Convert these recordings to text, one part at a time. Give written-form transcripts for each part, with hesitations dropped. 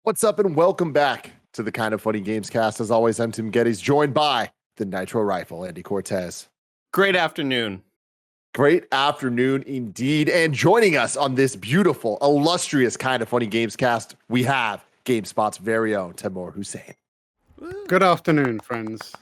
What's up and welcome back to the Kind of Funny Gamescast. As always, I'm Tim Geddes, joined by the Nitro Rifle, Andy Cortez. Great afternoon. Great afternoon indeed. And joining us on this beautiful, illustrious Kind of Funny Gamescast, we have GameSpot's very own Tamoor Hussein. Good afternoon, friends.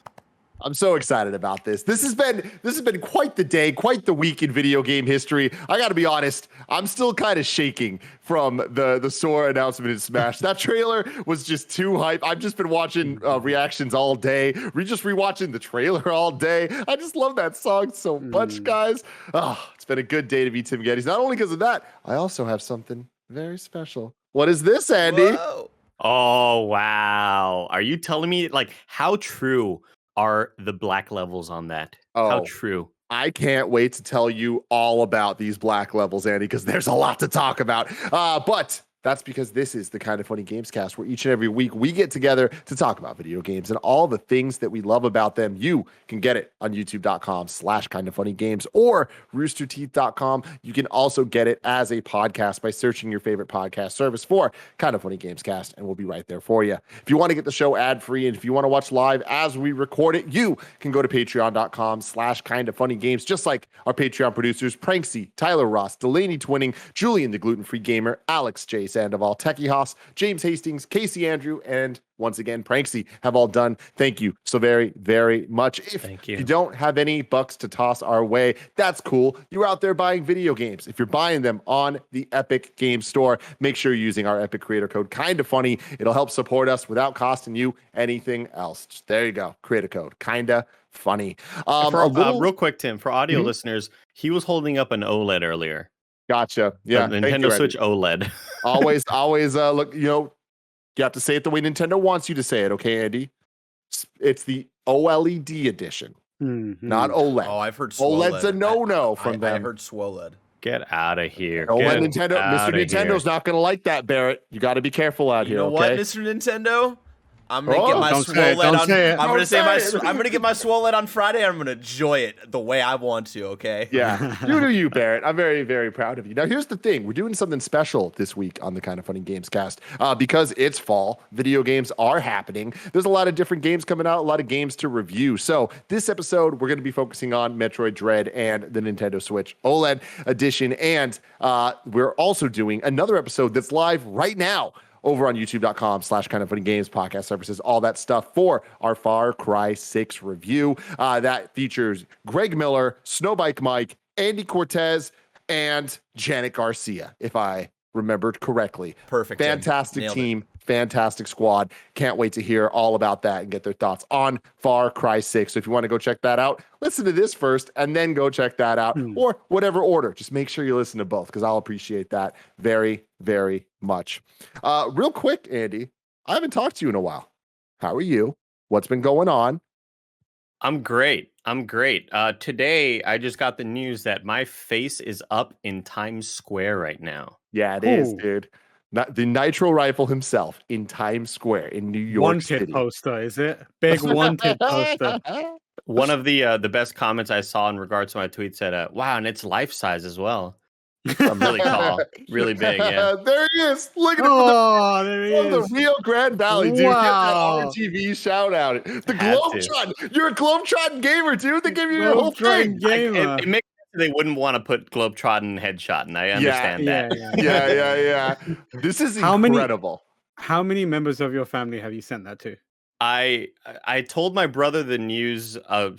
I'm so excited about this. This has been quite the day, quite the week in video game history. I got to be honest, I'm still kind of shaking from the Sora announcement in Smash. That trailer was just too hype. I've just been watching reactions all day. Just rewatching the trailer all day. I just love that song so much, guys. Oh, it's been a good day to be Tim Geddes. Not only because of that, I also have something very special. What is this, Andy? Whoa. Oh, wow. Are you telling me, how true are the black levels on that? How true? I can't wait to tell you all about these black levels, Andy, because there's a lot to talk about. But that's because this is the Kind of Funny Gamescast, where each and every week we get together to talk about video games and all the things that we love about them. You can get it on youtube.com/kindoffunnygames or roosterteeth.com. You can also get it as a podcast by searching your favorite podcast service for Kind of Funny Gamescast, and we'll be right there for you. If you want to get the show ad-free and if you want to watch live as we record it, you can go to patreon.com/kindoffunnygames, just like our Patreon producers, Pranksy, Tyler Ross, Delaney Twinning, Julian the Gluten-Free Gamer, Alex J. Sandoval, Techie Haas, James Hastings, Casey Andrew, and once again, Pranksy have all done. Thank you so very, very much. If you don't have any bucks to toss our way, that's cool. You're out there buying video games. If you're buying them on the Epic Game Store, make sure you're using our Epic creator code, Kinda Funny. It'll help support us without costing you anything else. Just, there you go. Creator code, Kinda Funny. Real quick, Tim, for audio listeners, he was holding up an OLED earlier. Gotcha. Yeah. The Nintendo Switch OLED. always look, you have to say it the way Nintendo wants you to say it, okay, Andy? It's the OLED edition, not OLED. Oh, I've heard OLED's a no-no from them. I heard SWOLED. Get out of here. OLED Nintendo. Mr. Nintendo's not going to like that, Barrett. You got to be careful out here, You know okay? what, Mr. Nintendo? I'm gonna get my SWOLED on. I'm gonna get my SWOLED on Friday. And I'm gonna enjoy it the way I want to. Okay. Yeah, you do you, Barrett. I'm very, very proud of you. Now, here's the thing: we're doing something special this week on the Kind of Funny Gamescast because it's fall. Video games are happening. There's a lot of different games coming out, a lot of games to review. So this episode, we're going to be focusing on Metroid Dread and the Nintendo Switch OLED edition, and we're also doing another episode that's live right now over on youtube.com/kindoffunnygames, podcast services, all that stuff for our Far Cry 6 review. That features Greg Miller, Snowbike Mike, Andy Cortez, and Janet Garcia, if I remembered correctly. Perfect. Fantastic team, fantastic squad. Can't wait to hear all about that and get their thoughts on Far Cry 6. So if you want to go check that out, listen to this first and then go check that out, or whatever order. Just make sure you listen to both because I'll appreciate that very, very much. Real quick, Andy, I haven't talked to you in a while. How are you? What's been going on? I'm great. Today, I just got the news that my face is up in Times Square right now. Yeah, it is, dude. The Nitro Rifle himself in Times Square in New York City. Wanted poster, is it? Big wanted poster. One of the best comments I saw in regards to my tweet said, wow, and it's life size as well. Really tall, really big. Yeah, there he is. Look at him. There he is. The Rio Grande Valley, dude. Wow. Get that RTV shout out. The Globetrotting. You're a Globetrotting gamer, dude. They give you your whole thing. It makes sense they wouldn't want to put Globetrotting headshot, and I understand that. Yeah. This is incredible. How many members of your family have you sent that to? I told my brother the news a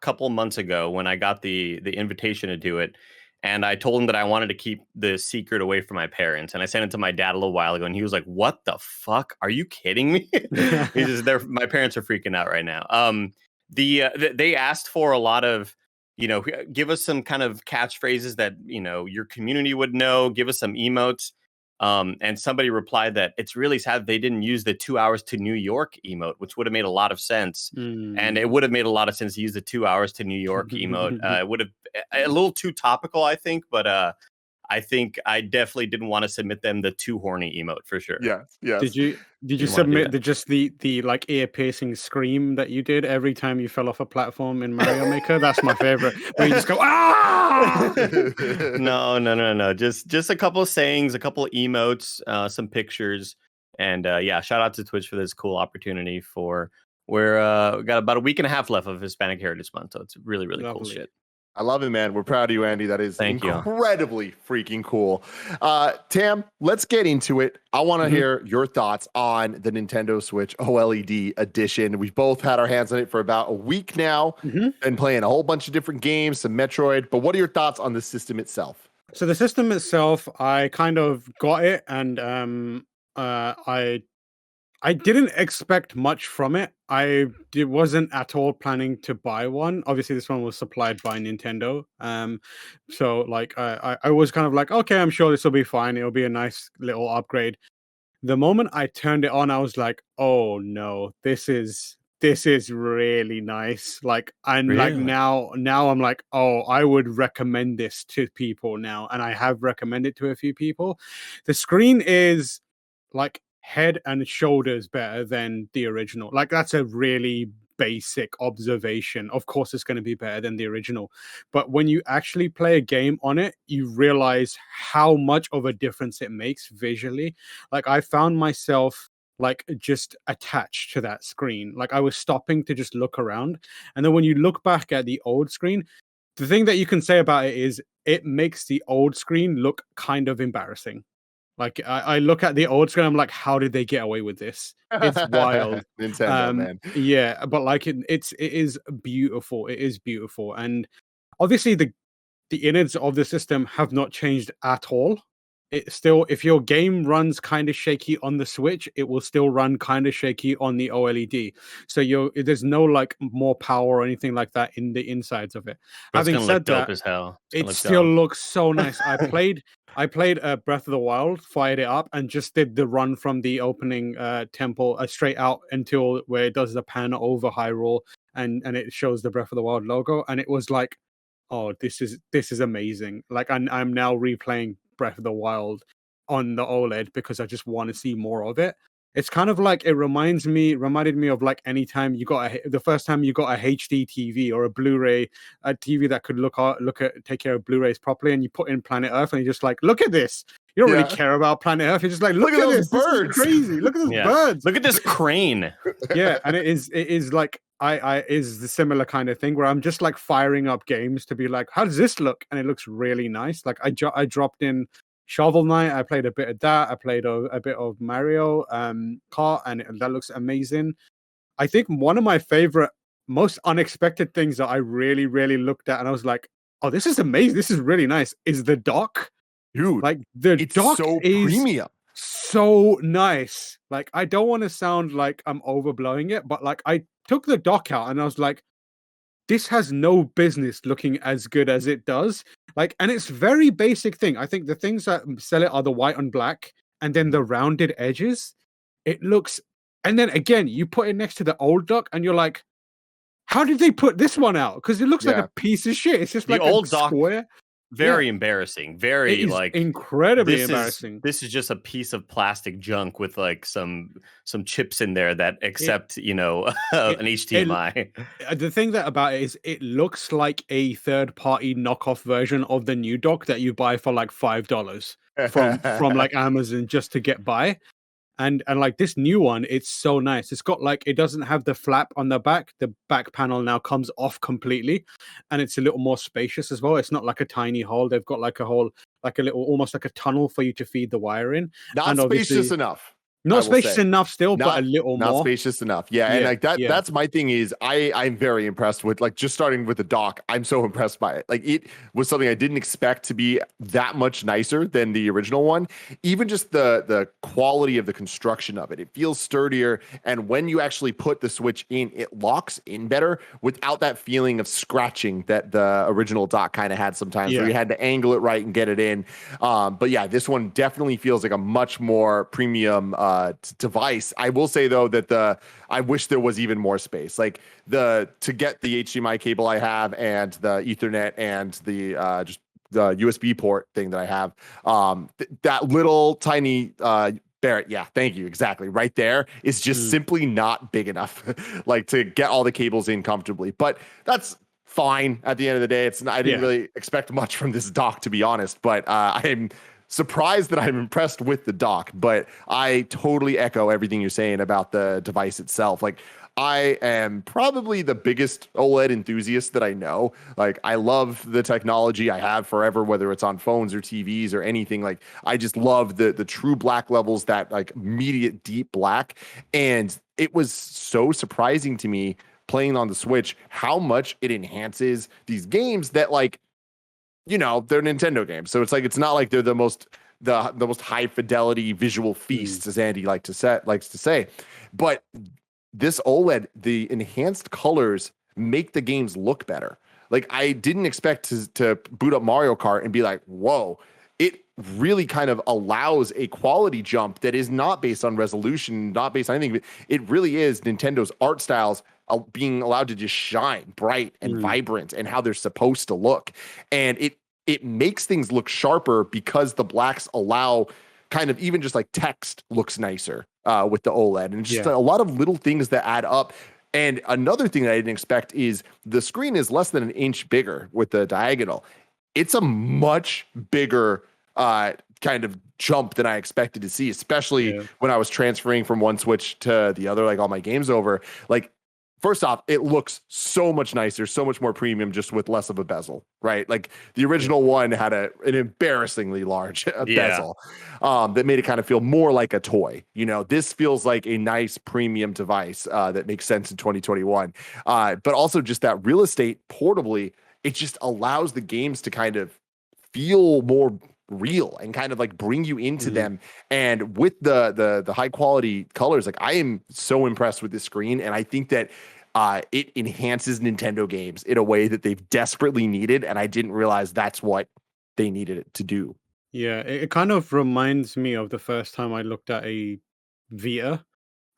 couple months ago when I got the invitation to do it. And I told him that I wanted to keep the secret away from my parents. And I sent it to my dad a little while ago. And he was like, what the fuck? Are you kidding me? My parents are freaking out right now. They asked for a lot of, give us some kind of catchphrases that, your community would know. Give us some emotes. And somebody replied that it's really sad they didn't use the 2 hours to New York emote, which would have made a lot of sense. And it would have made a lot of sense to use the 2 hours to New York emote. It would have a little too topical, I think, but I think I definitely didn't want to submit them the too horny emote for sure. Yes. Did you submit the like ear piercing scream that you did every time you fell off a platform in Mario Maker? That's my favorite. Where you just go ah! No. Just a couple of sayings, a couple of emotes, some pictures, And yeah, shout out to Twitch for this cool opportunity for we got about a week and a half left of Hispanic Heritage Month. So it's really, really cool shit. I love it, man. We're proud of you, Andy. That is incredibly freaking cool. Tam, let's get into it. I want to hear your thoughts on the Nintendo Switch OLED edition. We've both had our hands on it for about a week now and playing a whole bunch of different games, some Metroid. But what are your thoughts on the system itself? So the system itself, I kind of got it, and I didn't expect much from it. I wasn't at all planning to buy one. Obviously, this one was supplied by Nintendo. So like I was kind of like, okay, I'm sure this will be fine. It'll be a nice little upgrade. The moment I turned it on, I was like, oh no, this is really nice. Like, and like now I'm like, oh, I would recommend this to people now, and I have recommended to a few people. The screen is like head and shoulders better than the original. Like, that's a really basic observation. Of course it's going to be better than the original, but when you actually play a game on it, you realize how much of a difference it makes visually. Like, I found myself like just attached to that screen. Like, I was stopping to just look around, and then when you look back at the old screen, the thing that you can say about it is it makes the old screen look kind of embarrassing. Like, I look at the old screen, I'm like, how did they get away with this? It's wild. Nintendo, man. Yeah, but like it is beautiful. It is beautiful. And obviously the innards of the system have not changed at all. It still, if your game runs kind of shaky on the Switch, it will still run kind of shaky on the OLED. So there's no like more power or anything like that in the insides of it. But having said that, dope as hell. It still looks so nice. I played Breath of the Wild, fired it up, and just did the run from the opening temple straight out until where it does the pan over Hyrule, and it shows the Breath of the Wild logo, and it was like, oh, this is amazing. Like, I'm now replaying Breath of the Wild on the OLED because I just want to see more of it. It's kind of like, it reminded me of like anytime you got the first time you got a HD TV or a Blu-ray, a TV that could take care of Blu-rays properly, and you put in Planet Earth, and you're just like, look at this. You don't really care about Planet Earth. You're just like, look at those birds. This is crazy. Look at those birds. Look at this crane. Yeah, and it is like I is the similar kind of thing where I'm just like firing up games to be like, how does this look? And it looks really nice. Like, I dropped in Shovel Knight. I played a bit of that. I played a bit of Mario Kart, and that looks amazing. I think one of my favorite, most unexpected things that I really, really looked at, and I was like, oh, this is amazing. This is really nice, is the dock. Dude, like the dock so is premium. So nice. Like, I don't want to sound like I'm overblowing it, but like, I took the dock out and I was like, this has no business looking as good as it does. Like, and it's very basic thing. I think the things that sell it are the white and black, and then the rounded edges. It looks, and then again, you put it next to the old dock, and you're like, how did they put this one out? Because it looks like a piece of shit. It's just the like old a dock. Square. Very embarrassing. Very like incredibly embarrassing. This is just a piece of plastic junk with like some chips in there that accept, an HDMI. The thing about it is, it looks like a third-party knockoff version of the new dock that you buy for like $5 from like Amazon just to get by. And like this new one, it's so nice. It's got like, it doesn't have the flap on the back. The back panel now comes off completely, and it's a little more spacious as well. It's not like a tiny hole. They've got like a hole, like a little, almost like a tunnel for you to feed the wire in. Not spacious enough. Not spacious enough still, but a little more. Not spacious enough. Yeah. And like that's my thing is I'm very impressed with, like, just starting with the dock. I'm so impressed by it. Like, it was something I didn't expect to be that much nicer than the original one. Even just the quality of the construction of it. It feels sturdier. And when you actually put the Switch in, it locks in better without that feeling of scratching that the original dock kind of had sometimes, where you had to angle it right and get it in. But yeah, this one definitely feels like a much more premium device. I will say though that I wish there was even more space. Like, to get the HDMI cable I have, and the Ethernet, and the just the USB port thing that I have, that little tiny Barrett, yeah, thank you, exactly, right there is just simply not big enough like to get all the cables in comfortably. But that's fine at the end of the day. I didn't really expect much from this dock, to be honest, but I'm surprised that I'm impressed with the dock, but I totally echo everything you're saying about the device itself. Like, I am probably the biggest OLED enthusiast that I know. Like, I love the technology. I have forever, whether it's on phones or TVs or anything. Like, I just love the true black levels, that like immediate deep black. And it was so surprising to me playing on the Switch how much it enhances these games that, like, they're Nintendo games. So it's like, it's not like they're the most high fidelity visual feasts, as Andy likes to say. But this OLED, the enhanced colors make the games look better. Like, I didn't expect to boot up Mario Kart and be like, whoa, it really kind of allows a quality jump that is not based on resolution, not based on anything. It really is Nintendo's art styles being allowed to just shine bright and vibrant and how they're supposed to look. And it makes things look sharper because the blacks allow kind of even just like text looks nicer with the OLED, and just a lot of little things that add up. And another thing that I didn't expect is the screen is less than an inch bigger with the diagonal. It's a much bigger kind of jump than I expected to see, especially when I was transferring from one Switch to the other, like all my games over. Like, first off, it looks so much nicer, so much more premium, just with less of a bezel, right? Like, the original one had an embarrassingly large bezel that made it kind of feel more like a toy. This feels like a nice premium device that makes sense in 2021. But also just that real estate portably, it just allows the games to kind of feel more real and kind of like bring you into them. And with the high quality colors, like, I am so impressed with this screen, and I think that it enhances Nintendo games in a way that they've desperately needed, and I didn't realize that's what they needed it to do. Yeah, it kind of reminds me of the first time I looked at a Vita,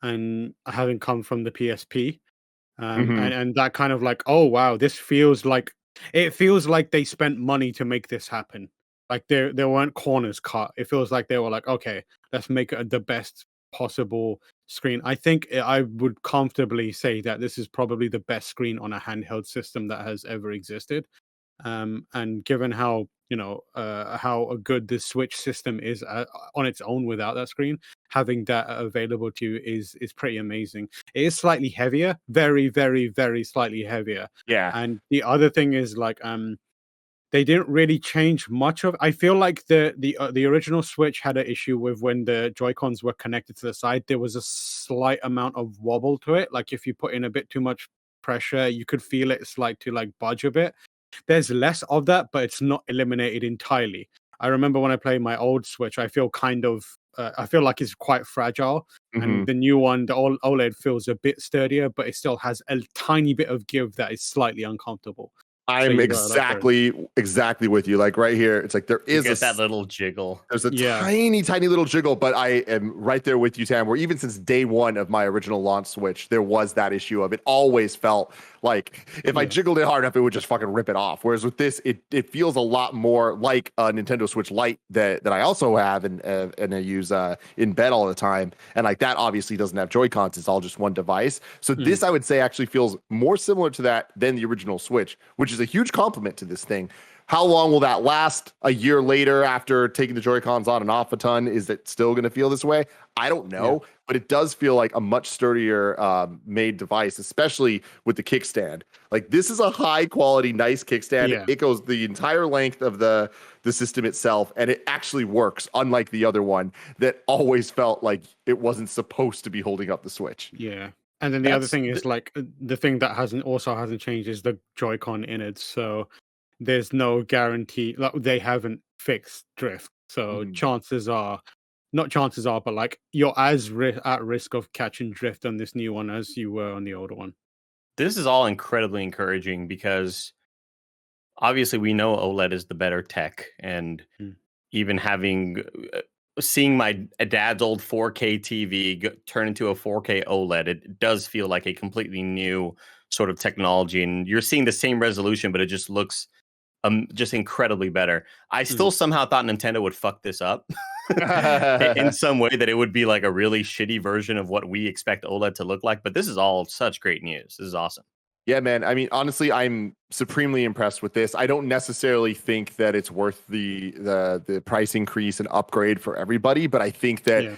and having come from the PSP, and that kind of like, oh wow, it feels like they spent money to make this happen. Like, there weren't corners cut. It feels like they were like, okay, let's make it the best possible screen. I think I would comfortably say that this is probably the best screen on a handheld system that has ever existed. And given how how good the Switch system is on its own without that screen, having that available to you is pretty amazing. It is slightly heavier, very, very, very slightly heavier. Yeah. And the other thing is, like, they didn't really change much of. I feel like the original Switch had an issue with when the Joy-Cons were connected to the side. There was a slight amount of wobble to it. Like, if you put in a bit too much pressure, you could feel it slight to like budge a bit. There's less of that, but it's not eliminated entirely. I remember when I played my old Switch, I feel like it's quite fragile. And the new one, the OLED, feels a bit sturdier, but it still has a tiny bit of give that is slightly uncomfortable. I'm exactly with you. Like, right here, it's like there is that little jiggle. There's a tiny little jiggle, but I am right there with you, Tam. Where even since day one of my original launch Switch, there was that issue of it always felt like if I jiggled it hard enough, it would just fucking rip it off. Whereas with this, it feels a lot more like a Nintendo Switch Lite that I also have and I use in bed all the time. And like, that obviously doesn't have Joy-Cons; it's all just one device. So this, I would say, actually feels more similar to that than the original Switch, which is a huge compliment to this thing. How long will that last a year later after taking the Joy-Cons on and off a ton? Is it still going to feel this way? I don't know, but it does feel like a much sturdier made device, especially with the kickstand. Like, this is a high quality, nice kickstand. It goes the entire length of the system itself, and it actually works, unlike the other one that always felt like it wasn't supposed to be holding up the Switch. Yeah. And then the other thing is, like, the thing that hasn't changed is the Joy-Con innards. So there's no guarantee, like, they haven't fixed drift. So but like, you're as at risk of catching drift on this new one as you were on the older one. This is all incredibly encouraging because obviously we know OLED is the better tech, and even seeing my dad's old 4K TV turn into a 4K OLED, it does feel like a completely new sort of technology. And you're seeing the same resolution, but it just looks just incredibly better. I still somehow thought Nintendo would fuck this up in some way, that it would be like a really shitty version of what we expect OLED to look like. But this is all such great news. This is awesome. Yeah, man. I mean, honestly, I'm supremely impressed with this. I don't necessarily think that it's worth the price increase and upgrade for everybody, but I think that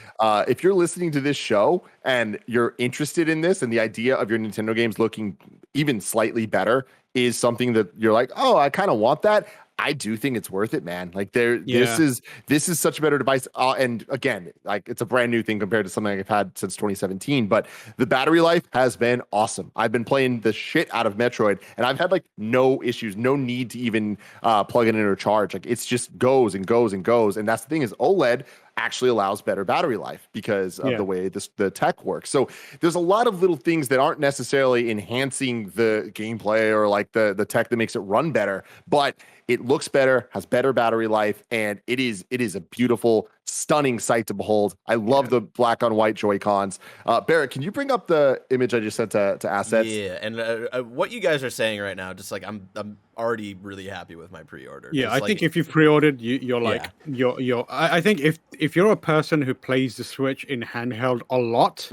if you're listening to this show and you're interested in this and the idea of your Nintendo games looking even slightly better is something that you're like, oh, I kind of want that. I do think it's worth it, man. Like this is such a better device. And again, like it's a brand new thing compared to something I've had since 2017. But the battery life has been awesome. I've been playing the shit out of Metroid, and I've had like no issues, no need to even plug it in or charge. Like it's just goes and goes and goes. And that's the thing is OLED actually allows better battery life because of the way the tech works. So there's a lot of little things that aren't necessarily enhancing the gameplay or like the tech that makes it run better, but it looks better, has better battery life, and it is a beautiful, stunning sight to behold. I love the black on white Joy-Cons. Barrett, can you bring up the image I just sent to assets? Yeah, and what you guys are saying right now, just like I'm already really happy with my pre-order. Yeah, I think if you've pre-ordered, you're like you're. I think if you're a person who plays the Switch in handheld a lot.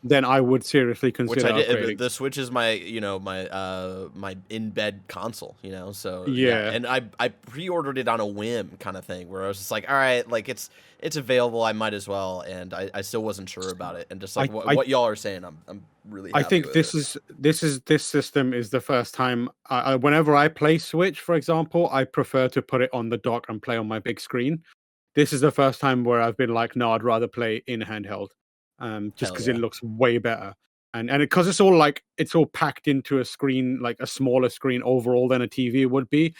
Then I would seriously consider upgrading. The Switch is my my in bed console, so and I pre-ordered it on a whim kind of thing where I was just like, all right, like it's available, I might as well, and I still wasn't sure about it, and just like what y'all are saying, I'm really happy I think with this system is the first time whenever I play Switch, for example, I prefer to put it on the dock and play on my big screen. This is the first time where I've been like, no, I'd rather play in handheld. Just because it looks way better, and because it's all packed into a screen, like a smaller screen overall than a TV would be.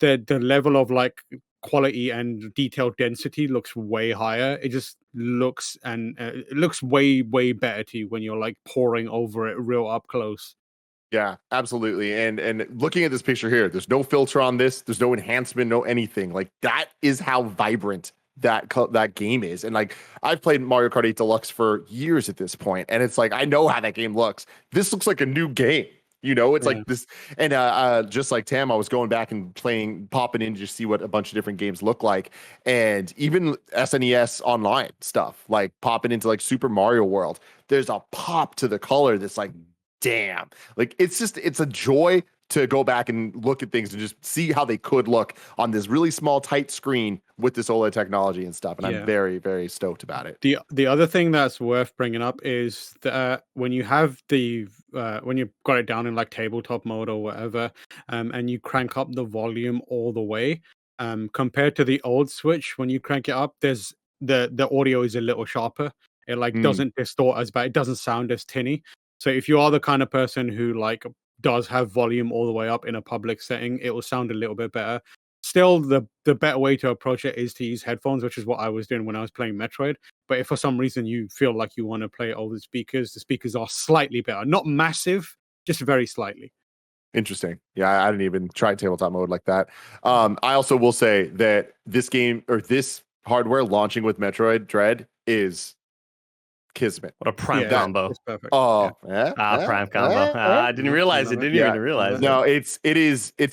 The level of like quality and detail density looks way higher. It just looks it looks way better to you when you're like poring over it real up close. Yeah, absolutely. And looking at this picture here, there's no filter on this. There's no enhancement, no anything. Like that is how vibrant that game is. And like I've played Mario Kart 8 Deluxe for years at this point, and it's like I know how that game looks. This looks like a new game. It's like this. And just like Tam, I was going back and popping in to see what a bunch of different games look like, and even SNES online stuff, like popping into like Super Mario World. There's a pop to the color that's like, damn, like it's a joy to go back and look at things and just see how they could look on this really small, tight screen with this OLED technology and stuff. And I'm very, very stoked about it. The other thing that's worth bringing up is that when you have when you've got it down in like tabletop mode or whatever, and you crank up the volume all the way, compared to the old Switch, when you crank it up, there's the audio is a little sharper. It like doesn't distort as bad. It doesn't sound as tinny. So if you are the kind of person who like does have volume all the way up in a public setting, it will sound a little bit better. Still, the better way to approach it is to use headphones, which is what I was doing when I was playing Metroid. But if for some reason you feel like you want to play over the speakers are slightly better. Not massive, just very slightly. Interesting. Yeah, I didn't even try tabletop mode like that. I also will say that this game or this hardware launching with Metroid Dread is kismet. What a prime combo. Perfect. Oh, prime combo. I didn't realize it. Didn't even realize it. No, it's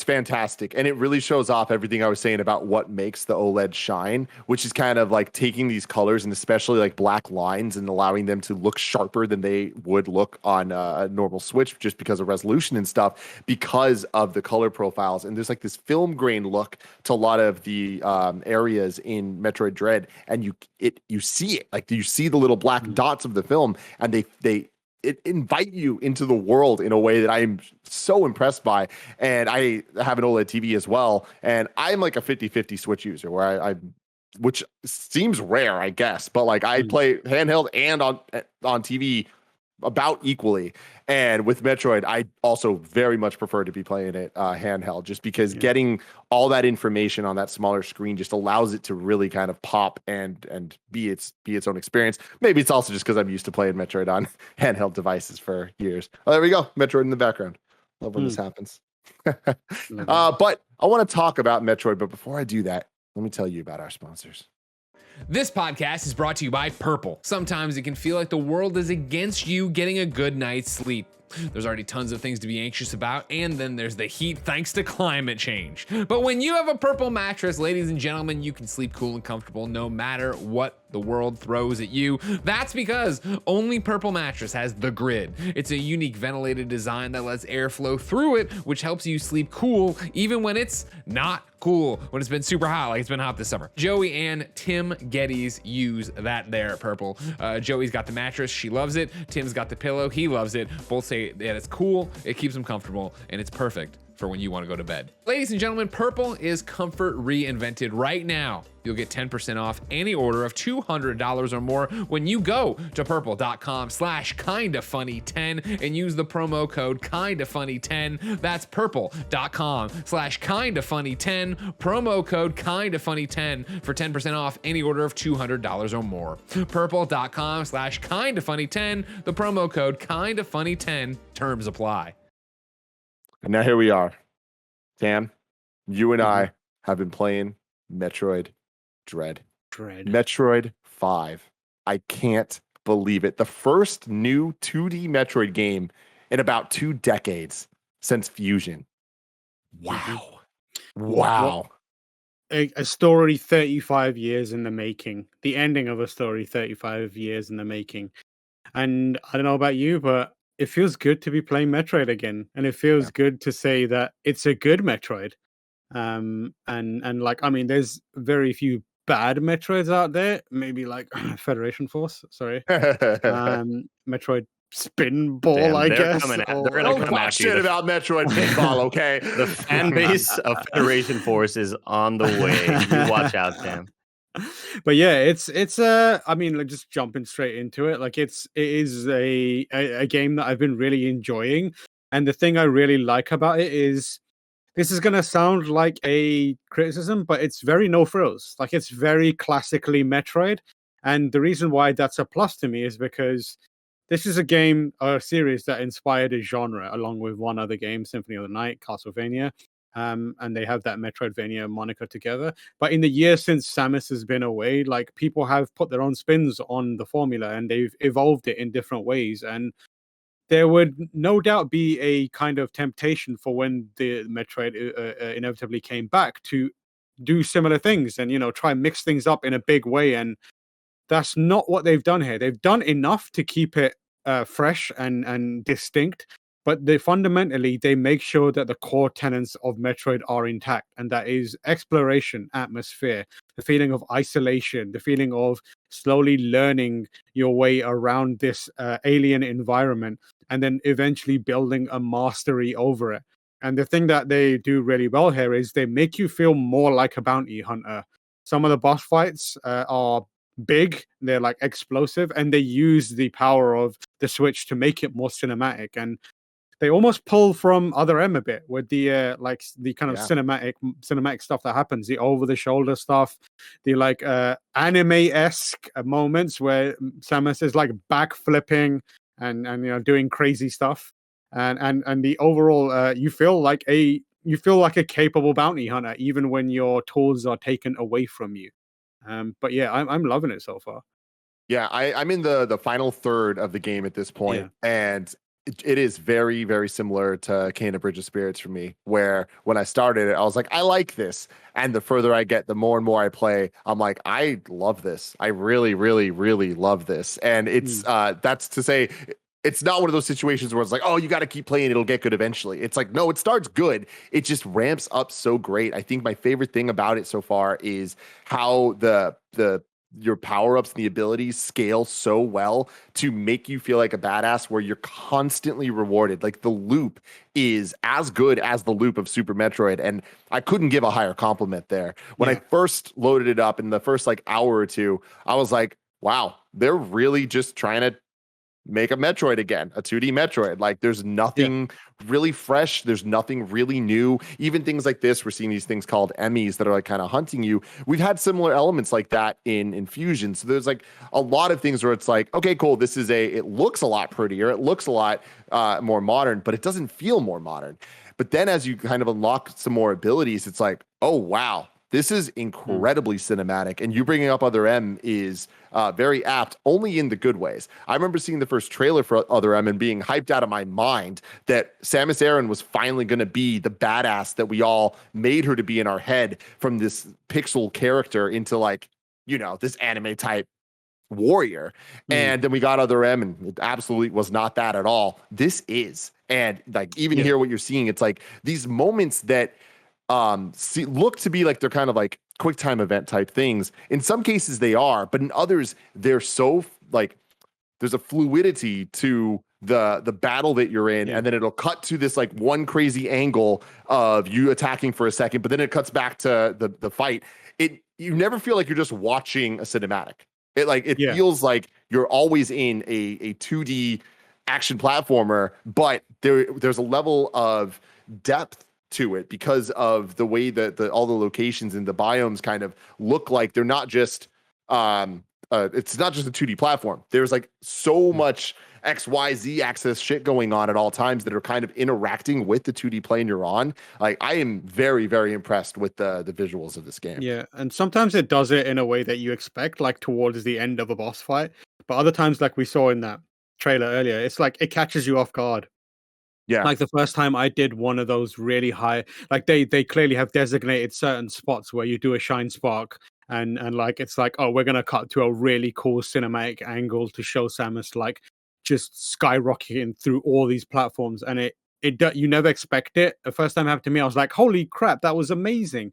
fantastic. And it really shows off everything I was saying about what makes the OLED shine, which is kind of like taking these colors and especially like black lines and allowing them to look sharper than they would look on a normal Switch just because of resolution and stuff, because of the color profiles. And there's like this film grain look to a lot of the areas in Metroid Dread. And you see it, like you see the little black dots of the film, and they invite you into the world in a way that I'm so impressed by. And I have an OLED TV as well, and I'm like a 50-50 Switch user where I which seems rare, I guess, but like I play handheld and on TV about equally. And with Metroid, I also very much prefer to be playing it handheld, just because getting all that information on that smaller screen just allows it to really kind of pop and be its own experience. Maybe it's also just because I'm used to playing Metroid on handheld devices for years. Oh, there we go. Metroid in the background. Love when this happens. But I want to talk about Metroid. But before I do that, let me tell you about our sponsors. This podcast is brought to you by Purple. Sometimes it can feel like the world is against you getting a good night's sleep. There's already tons of things to be anxious about, and then there's the heat thanks to climate change. But when you have a Purple mattress, ladies and gentlemen, you can sleep cool and comfortable no matter what the world throws at you. That's because only Purple Mattress has the Grid. It's a unique ventilated design that lets air flow through it, which helps you sleep cool even when it's not cool, when it's been super hot, like it's been hot this summer. Joey and Tim Geddes use that there at Purple. Joey's got the mattress, she loves it. Tim's got the pillow, he loves it. Both say that it's cool, it keeps them comfortable, and it's perfect for when you want to go to bed. Ladies and gentlemen, Purple is comfort reinvented right now. You'll get 10% off any order of $200 or more when you go to purple.com/kindafunny10 and use the promo code kindafunny10. That's purple.com/kindafunny10, promo code kindafunny10 for 10% off any order of $200 or more. Purple.com/kindafunny10, the promo code kindafunny10, terms apply. And now here we are. Tam, you and I have been playing Metroid Dread. Metroid 5. I can't believe it. The first new 2D Metroid game in about 2 decades since Fusion. Wow. Wow. A story 35 years in the making. The ending of a story 35 years in the making. And I don't know about you, but it feels good to be playing Metroid again. And it feels good to say that it's a good Metroid. And like, I mean, there's very few bad Metroids out there. Maybe like Federation Force, sorry. Metroid Spin Ball, Damn, I they're guess. coming at- or- they're gonna Don't come talk at you. shit about Metroid Pinball, okay? The fan base of Federation Force is on the way. You watch out, Sam. But yeah, it's I mean, like, just jumping straight into it, like it is a game that I've been really enjoying. And the thing I really like about it is, this is gonna sound like a criticism, but it's very no frills. Like, it's very classically Metroid. And the reason why that's a plus to me is because this is a series that inspired a genre along with one other game, Symphony of the Night, Castlevania. And they have that Metroidvania moniker together. But in the years since Samus has been away, like, people have put their own spins on the formula and they've evolved it in different ways. And there would no doubt be a kind of temptation for when the Metroid inevitably came back to do similar things and, try and mix things up in a big way. And that's not what they've done here. They've done enough to keep it fresh and distinct, but fundamentally they make sure that the core tenets of Metroid are intact, and that is exploration, atmosphere, the feeling of isolation, the feeling of slowly learning your way around this alien environment, and then eventually building a mastery over it. And the thing that they do really well here is they make you feel more like a bounty hunter. Some of the boss fights are big, they're like explosive, and they use the power of the Switch to make it more cinematic. And they almost pull from Other M a bit with the like the kind of cinematic stuff that happens, the over the shoulder stuff, the like anime-esque moments where Samus is like backflipping and doing crazy stuff, and the overall you feel like a capable bounty hunter even when your tools are taken away from you. But yeah, I'm loving it so far. Yeah, I'm in the final third of the game at this point, and it is very, very similar to Kena Bridge of Spirits for me, where when I started it, I was like, I like this. And the further I get, the more and more I play, I'm like, I love this. I really, really, really love this. And it's that's to say, it's not one of those situations where it's like, oh, you got to keep playing, it'll get good eventually. It's like, no, it starts good. It just ramps up so great. I think my favorite thing about it so far is how your power-ups and the abilities scale so well to make you feel like a badass, where you're constantly rewarded. Like, the loop is as good as the loop of Super Metroid, and I couldn't give a higher compliment there. When I first loaded it up in the first like hour or two, I was like, wow, they're really just trying to make a Metroid again, a 2D Metroid. Like, there's nothing really fresh. There's nothing really new. Even things like this, we're seeing these things called Emmys that are like kind of hunting you. We've had similar elements like that in Fusion. So there's like a lot of things where it's like, okay, cool. It looks a lot prettier. It looks a lot more modern, but it doesn't feel more modern. But then as you kind of unlock some more abilities, it's like, oh, wow, this is incredibly cinematic. And you bringing up Other M is very apt, only in the good ways. I remember seeing the first trailer for Other M and being hyped out of my mind that Samus Aran was finally going to be the badass that we all made her to be in our head, from this pixel character into like, this anime type warrior. And then we got Other M, and it absolutely was not that at all. This is. And like even here, what you're seeing, it's like these moments that look to be like they're kind of like quick time event type things. In some cases they are, but in others they're so like there's a fluidity to the battle that you're in, and then it'll cut to this like one crazy angle of you attacking for a second, but then it cuts back to the fight. You never feel like you're just watching a cinematic. It feels like you're always in a 2D action platformer, but there's a level of depth to it because of the way that all the locations and the biomes kind of look like they're not just it's not just a 2D platform. There's like so much XYZ axis shit going on at all times that are kind of interacting with the 2D plane you're on. Like I am very, very impressed with the visuals of this game. Yeah, and sometimes it does it in a way that you expect, like towards the end of a boss fight. But other times, like we saw in that trailer earlier, it's like it catches you off guard. Yeah. Like the first time I did one of those really high, like they clearly have designated certain spots where you do a shine spark and like it's like, oh, we're gonna cut to a really cool cinematic angle to show Samus like just skyrocketing through all these platforms, and you never expect it. The first time it happened to me, I was like, holy crap, that was amazing.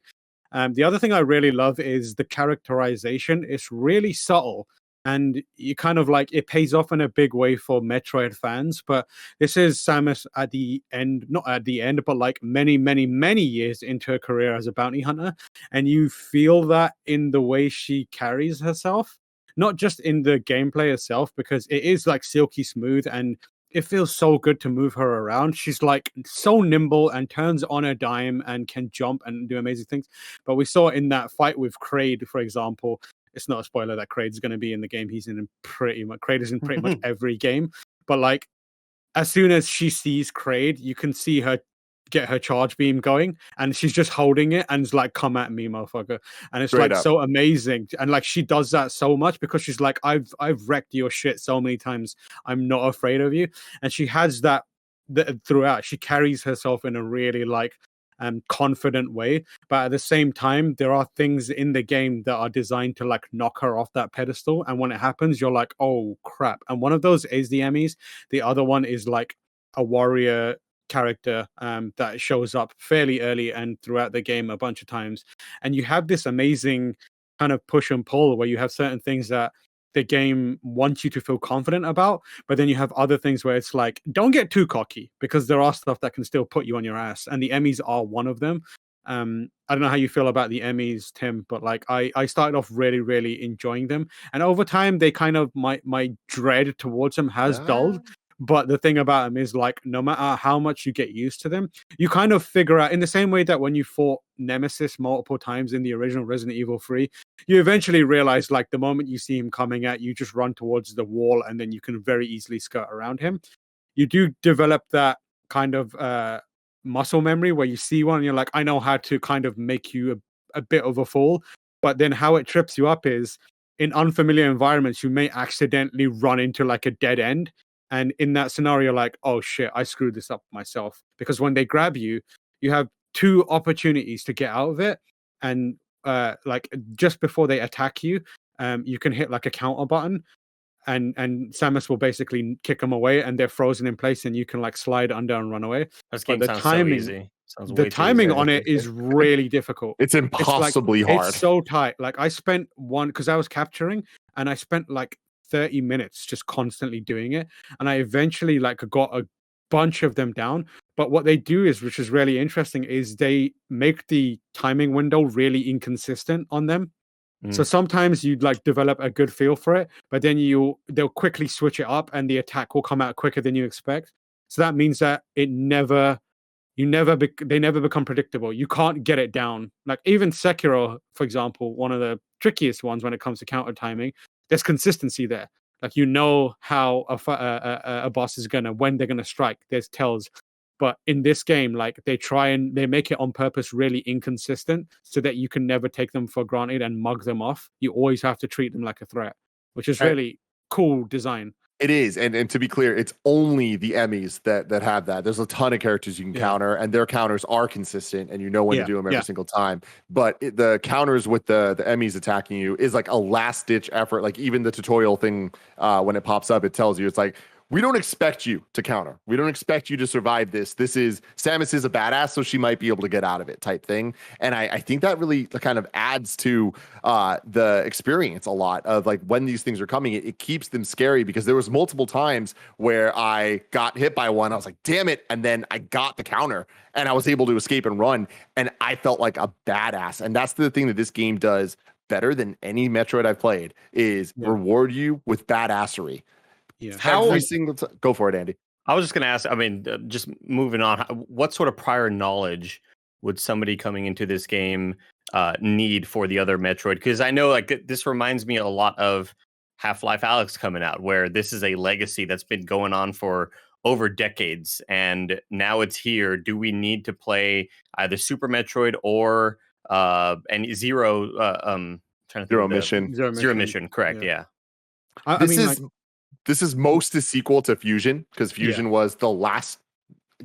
The other thing I really love is the characterization. It's really subtle, and you kind of like it pays off in a big way for Metroid fans. But this is Samus at the end, not at the end, but like many, many, many years into her career as a bounty hunter, and you feel that in the way she carries herself, not just in the gameplay itself, because it is like silky smooth and it feels so good to move her around. She's like so nimble and turns on a dime and can jump and do amazing things. But we saw in that fight with Kraid, for example, it's not a spoiler that Kraid's going to be in the game. He's in pretty much, Kraid is in pretty much every game. But like, as soon as she sees Kraid, you can see her get her charge beam going, and she's just holding it and it's like, come at me, motherfucker. And it's Straight like up. so amazing. And like she does that so much because she's like, I've wrecked your shit so many times, I'm not afraid of you. And she has that throughout. She carries herself in a really like confident way, but at the same time there are things in the game that are designed to like knock her off that pedestal, and when it happens you're like, oh crap. And one of those is the Emmys. The other one is like a warrior character that shows up fairly early and throughout the game a bunch of times, and you have this amazing kind of push and pull where you have certain things that the game wants you to feel confident about, but then you have other things where it's like, don't get too cocky, because there are stuff that can still put you on your ass, and the Emmys are one of them. I don't know how you feel about the Emmys, Tim, but like I started off really, really enjoying them, and over time they kind of my dread towards them has dulled. But the thing about them is like, no matter how much you get used to them, you kind of figure out, in the same way that when you fought Nemesis multiple times in the original Resident Evil 3, you eventually realize like the moment you see him coming at you, just run towards the wall and then you can very easily skirt around him. You do develop that kind of muscle memory where you see one and you're like, I know how to kind of make you a bit of a fool. But then how it trips you up is in unfamiliar environments, you may accidentally run into like a dead end. And in that scenario, like, oh shit, I screwed this up myself. Because when they grab you, you have two opportunities to get out of it. And like just before they attack you, you can hit like a counter button, and Samus will basically kick them away, and they're frozen in place, and you can like slide under and run away. This game sounds timing, so easy. Sounds the way too timing easy. on it is really difficult. It's impossibly hard. It's so tight. Like I spent because I was capturing, and I spent like 30 minutes just constantly doing it, and I eventually like got a bunch of them down. But what they do is, which is really interesting, is they make the timing window really inconsistent on them. So sometimes you'd like develop a good feel for it, but then they'll quickly switch it up and the attack will come out quicker than you expect. So that means that they never become predictable. You can't get it down. Like even Sekiro, for example, one of the trickiest ones when it comes to counter timing, there's consistency there. Like you know how a boss is when they're gonna strike. There's tells. But in this game, like they make it on purpose really inconsistent so that you can never take them for granted and mug them off. You always have to treat them like a threat, which is really cool design. It is, and to be clear, it's only the Emmys that have that. There's a ton of characters you can counter, and their counters are consistent, and you know when to do them every single time. But the counters with the Emmys attacking you is like a last ditch effort. Like even the tutorial thing, when it pops up, it tells you it's like, we don't expect you to counter. We don't expect you to survive this. Samus is a badass, so she might be able to get out of it type thing. And I think that really kind of adds to the experience a lot of like when these things are coming, it keeps them scary because there was multiple times where I got hit by one. I was like, damn it. And then I got the counter and I was able to escape and run. And I felt like a badass. And that's the thing that this game does better than any Metroid I've played is reward you with badassery. Yeah. Every single time. Go for it, Andy. I was just going to ask, I mean, just moving on, what sort of prior knowledge would somebody coming into this game need for the other Metroid? Because I know like this reminds me a lot of Half-Life Alyx coming out, where this is a legacy that's been going on for over decades, and now it's here. Do we need to play either Super Metroid or and Zero? Trying to think Zero Mission. Zero Mission, correct? Yeah. This is most a sequel to Fusion because Fusion was the last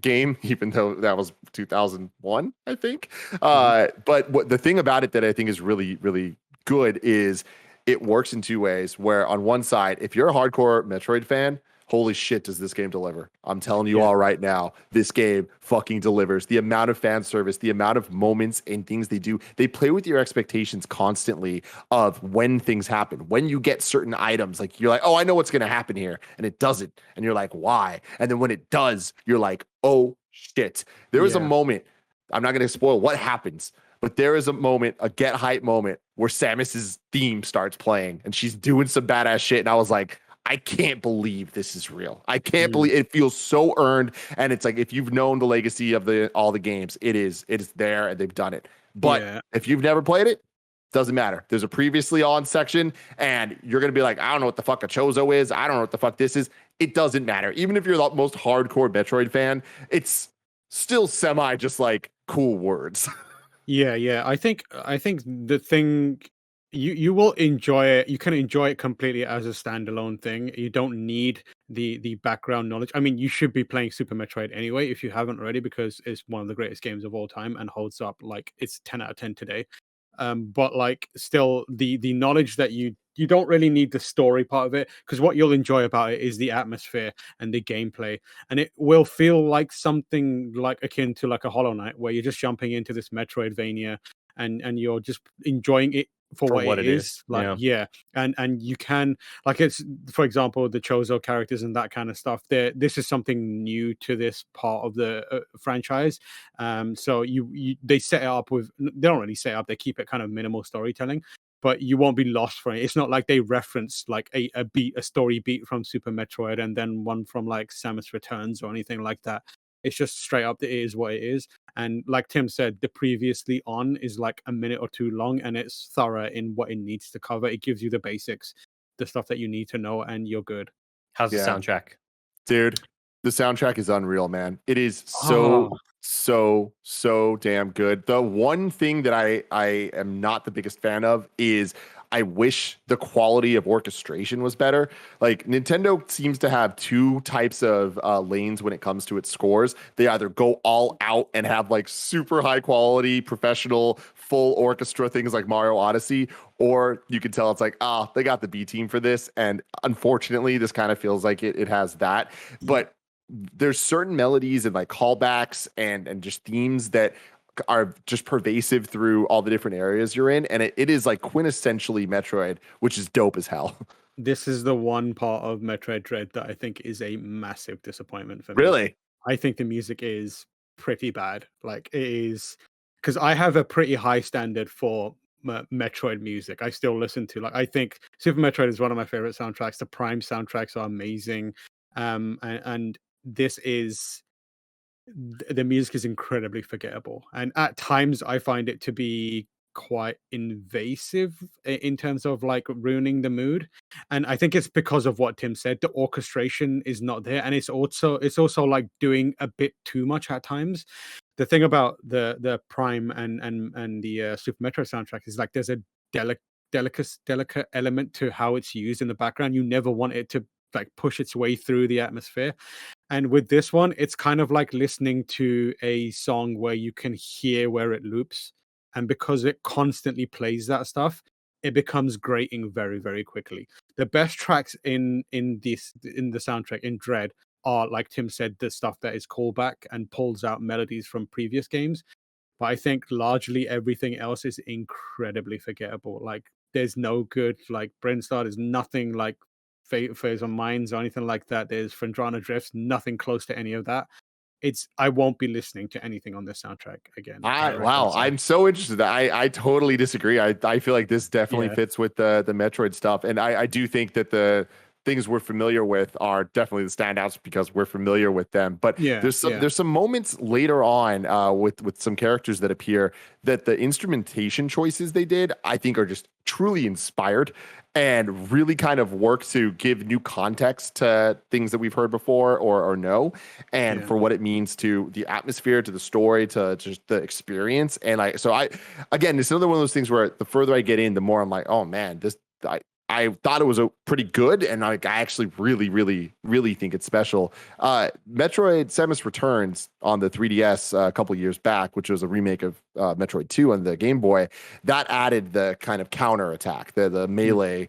game, even though that was 2001, I think. But the thing about it that I think is really, really good is it works in two ways. Where on one side, if you're a hardcore Metroid fan, holy shit, does this game deliver? I'm telling you all right now, this game fucking delivers. The amount of fan service, the amount of moments and things they do, they play with your expectations constantly of when things happen. When you get certain items, like you're like, oh, I know what's going to happen here. And it doesn't. And you're like, why? And then when it does, you're like, oh shit. There is a moment, I'm not going to spoil what happens, but there is a moment, a get hype moment where Samus's theme starts playing and she's doing some badass shit. And I was like, I can't believe this is real. I can't believe it feels so earned. And it's like, if you've known the legacy of all the games, it is there and they've done it. But if you've never played it, doesn't matter. There's a previously on section and you're going to be like, I don't know what the fuck a Chozo is. I don't know what the fuck this is. It doesn't matter. Even if you're the most hardcore Metroid fan, it's still semi just like cool words. Yeah. I think the thing you will enjoy it. You can enjoy it completely as a standalone thing. You don't need the background knowledge. I mean, you should be playing Super Metroid anyway if you haven't already, because it's one of the greatest games of all time and holds up like it's 10 out of 10 today. But like still the knowledge that you don't really need the story part of it, because what you'll enjoy about it is the atmosphere and the gameplay, and it will feel like something like akin to like a Hollow Knight, where you're just jumping into this Metroidvania and you're just enjoying it for what it is. Like and you can, like, it's, for example, the Chozo characters and that kind of stuff, this is something new to this part of the franchise. So they set it up with, they don't really set it up, they keep it kind of minimal storytelling, but you won't be lost from it. It's not like they reference like a story beat from Super Metroid and then one from like Samus Returns or anything like that. It's just straight up, it is what it is. And like Tim said, the previously on is like a minute or two long, and it's thorough in what it needs to cover. It gives you the basics, the stuff that you need to know, and you're good. How's the soundtrack? Dude, the soundtrack is unreal, man. It is so damn good. The one thing that I am not the biggest fan of is I wish the quality of orchestration was better. Like, Nintendo seems to have two types of lanes when it comes to its scores. They either go all out and have like super high quality, professional, full orchestra things like Mario Odyssey, or you can tell it's like, they got the B team for this. And unfortunately, this kind of feels like it has that. But there's certain melodies and like callbacks and just themes that are just pervasive through all the different areas you're in, and it is like quintessentially Metroid, which is dope as hell. This is the one part of Metroid Dread that I think is a massive disappointment for me. Really? I think the music is pretty bad. Like, it is, because I have a pretty high standard for Metroid music. I still listen to, like, I think Super Metroid is one of my favorite soundtracks. The Prime soundtracks are amazing. And this is, the music is incredibly forgettable, and at times I find it to be quite invasive in terms of like ruining the mood. And I think it's because of what Tim said, the orchestration is not there, and it's also like doing a bit too much at times. The thing about the Prime and the Super Metroid soundtrack is like there's a delicate element to how it's used in the background. You never want it to like push its way through the atmosphere. And with this one, it's kind of like listening to a song where you can hear where it loops, and because it constantly plays that stuff, it becomes grating very, very quickly. The best tracks in the soundtrack in Dread are, like Tim said, the stuff that is callback and pulls out melodies from previous games. But I think largely everything else is incredibly forgettable. Like there's no good like Brinstar, there's nothing like Phase on Minds or anything like that. There's Fendrana Drifts, nothing close to any of that. I won't be listening to anything on this soundtrack again. Wow, I'm so interested. I totally disagree. I feel like this definitely fits with the Metroid stuff, and I do think that the things we're familiar with are definitely the standouts because we're familiar with them. But there's some moments later on with some characters that appear that the instrumentation choices they did, I think, are just truly inspired and really kind of work to give new context to things that we've heard before or know, and for what it means to the atmosphere, to the story, to just the experience. And again, it's another one of those things where the further I get in, the more I'm like, oh man, I thought it was a pretty good, and I actually really, really, really think it's special. Metroid Samus Returns on the 3DS a couple years back, which was a remake of Metroid 2 on the Game Boy, that added the kind of counter attack, the melee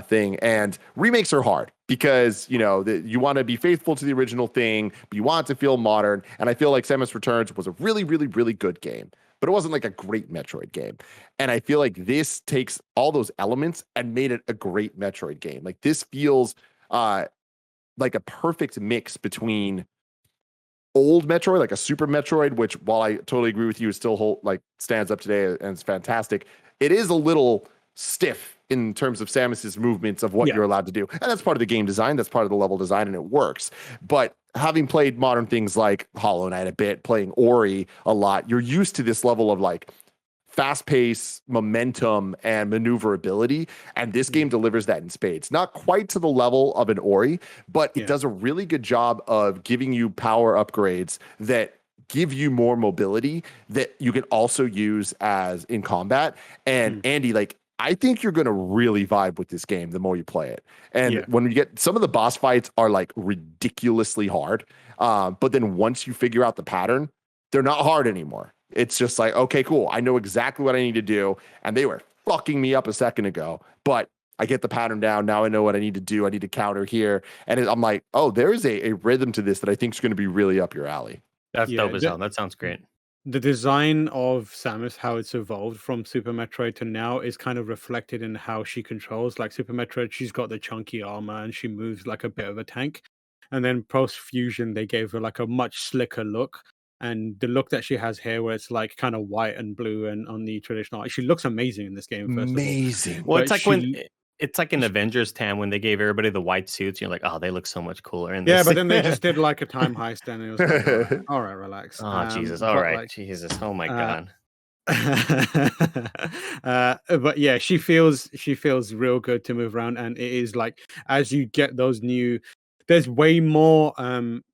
thing. And remakes are hard because you want to be faithful to the original thing, but you want it to feel modern. And I feel like Samus Returns was a really, really, really good game, but it wasn't like a great Metroid game. And I feel like this takes all those elements and made it a great Metroid game. Like this feels like a perfect mix between old Metroid, like a Super Metroid, which, while I totally agree with you, still stands up today and it's fantastic. It is a little stiff in terms of Samus's movements of what you're allowed to do. And that's part of the game design, that's part of the level design, and it works. But having played modern things like Hollow Knight a bit, playing Ori a lot, you're used to this level of like fast pace, momentum, and maneuverability. And this game delivers that in spades. Not quite to the level of an Ori, but it does a really good job of giving you power upgrades that give you more mobility that you can also use as in combat. And Andy, I think you're going to really vibe with this game the more you play it. And when you get some of the boss fights are like ridiculously hard. But then once you figure out the pattern, they're not hard anymore. It's just like, okay, cool. I know exactly what I need to do. And they were fucking me up a second ago, but I get the pattern down. Now I know what I need to do. I need to counter here. And I'm like, oh, there's a rhythm to this that I think is going to be really up your alley. That's dope as hell. That sounds great. The design of Samus, how it's evolved from Super Metroid to now, is kind of reflected in how she controls. Like Super Metroid, she's got the chunky armor and she moves like a bit of a tank. And then post fusion, they gave her like a much slicker look. And the look that she has here, where it's like kind of white and blue, and on the traditional, she looks amazing in this game. Amazing. Well, it's like in Avengers Tam when they gave everybody the white suits. You're like, oh, they look so much cooler. And but then they just did like a time heist, and it was like, all right, relax. Oh Jesus! All right, Jesus! Oh my God. But yeah, she feels real good to move around, and it is like as you get those new. There's way more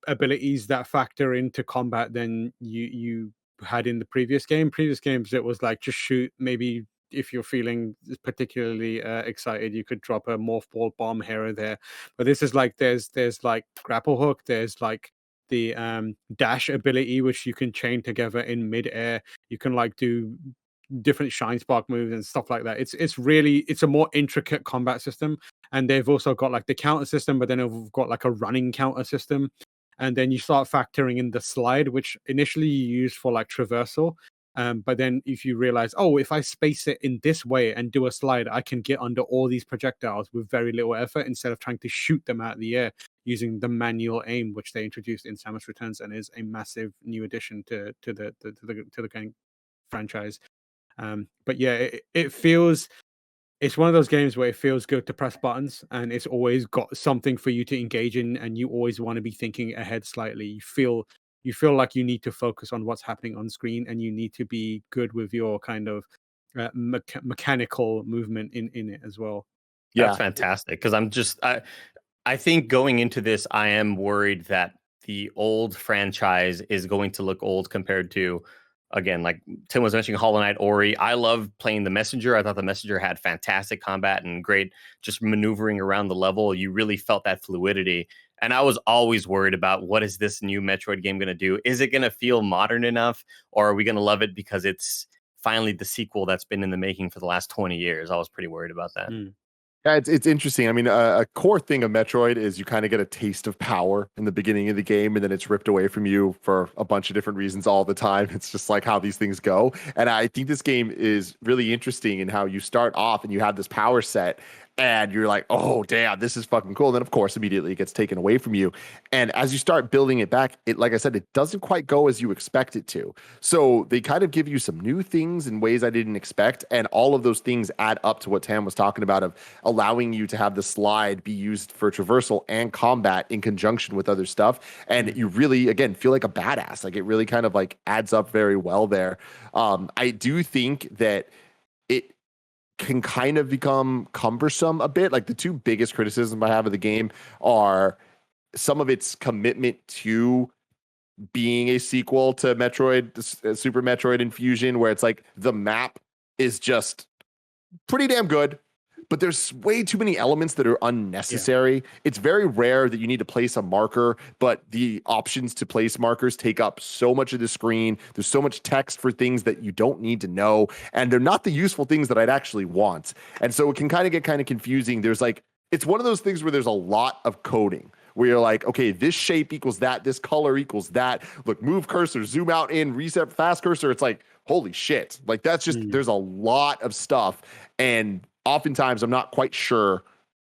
abilities that factor into combat than you had in the previous game. Previous games, it was like just shoot. Maybe if you're feeling particularly excited, you could drop a morph ball bomb here or there. But this is like there's like grapple hook. There's like the dash ability, which you can chain together in midair. You can like do different shine spark moves and stuff like that. It's a more intricate combat system. And they've also got like the counter system, but then they've got like a running counter system. And then you start factoring in the slide, which initially you use for like traversal. But then if you realize, oh, if I space it in this way and do a slide, I can get under all these projectiles with very little effort instead of trying to shoot them out of the air using the manual aim, which they introduced in Samus Returns and is a massive new addition to the game franchise. But yeah, it feels. It's one of those games where it feels good to press buttons, and it's always got something for you to engage in, and you always want to be thinking ahead slightly. You feel like you need to focus on what's happening on screen, and you need to be good with your kind of mechanical movement in it as well. That's fantastic, because I think going into this, I am worried that the old franchise is going to look old compared to again, like Tim was mentioning, Hollow Knight, Ori. I love playing the Messenger. I thought the Messenger had fantastic combat and great just maneuvering around the level. You really felt that fluidity. And I was always worried about, what is this new Metroid game going to do? Is it going to feel modern enough, or are we going to love it because it's finally the sequel that's been in the making for the last 20 years? I was pretty worried about that. Yeah, it's interesting. I mean, a core thing of Metroid is you kind of get a taste of power in the beginning of the game, and then it's ripped away from you for a bunch of different reasons all the time. It's just like how these things go. And I think this game is really interesting in how you start off and you have this power set, and you're like, oh, damn, this is fucking cool. And then, of course, immediately it gets taken away from you. And as you start building it back, it, like I said, it doesn't quite go as you expect it to. So they kind of give you some new things in ways I didn't expect. And all of those things add up to what Tam was talking about, of allowing you to have the slide be used for traversal and combat in conjunction with other stuff. And you really, again, feel like a badass. Like, it really kind of like adds up very well there. I do think that it can kind of become cumbersome a bit. Like, the two biggest criticisms I have of the game are some of its commitment to being a sequel to Metroid, Super Metroid Infusion, where it's like the map is just pretty damn good, but there's way too many elements that are unnecessary. Yeah. It's very rare that you need to place a marker, but the options to place markers take up so much of the screen. There's so much text for things that you don't need to know, and they're not the useful things that I'd actually want. And so it can kind of get kind of confusing. There's like, it's one of those things where there's a lot of coding, where you're like, okay, this shape equals that, this color equals that. Look, move cursor, zoom out in, reset fast cursor. It's like, holy shit. Like, that's just, there's a lot of stuff. And oftentimes I'm not quite sure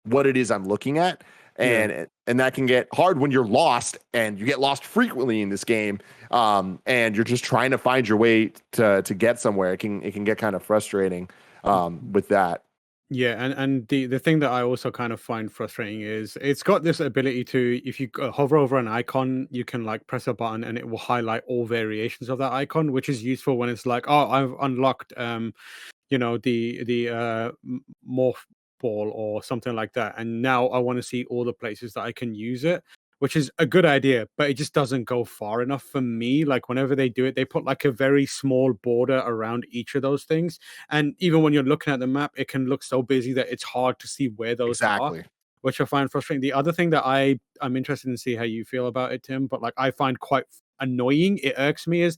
what it is I'm looking at. And that can get hard when you're lost, and you get lost frequently in this game. And you're just trying to find your way to get somewhere. It can get kind of frustrating with that. Yeah, and the thing that I also kind of find frustrating is it's got this ability to, if you hover over an icon, you can like press a button and it will highlight all variations of that icon, which is useful when it's like, oh, I've unlocked the morph ball or something like that, and now I want to see all the places that I can use it, which is a good idea, but it just doesn't go far enough for me. Like, whenever they do it, they put like a very small border around each of those things. And even when you're looking at the map, it can look so busy that it's hard to see where those are, which I find frustrating. The other thing that I'm interested in see how you feel about it, Tim, but like I find quite annoying, it irks me, is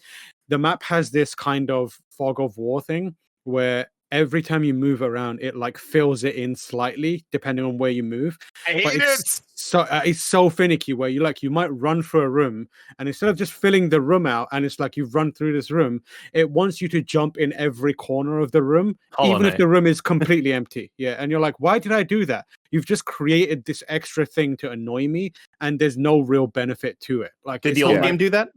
the map has this kind of fog of war thing where every time you move around, it like fills it in slightly depending on where you move. I hate it. So it's so finicky, where you might run through a room, and instead of just filling the room out, and it's like you've run through this room, it wants you to jump in every corner of the room, even if the room is completely empty. Yeah, and you're like, why did I do that? You've just created this extra thing to annoy me, and there's no real benefit to it. Like, did the old game do that?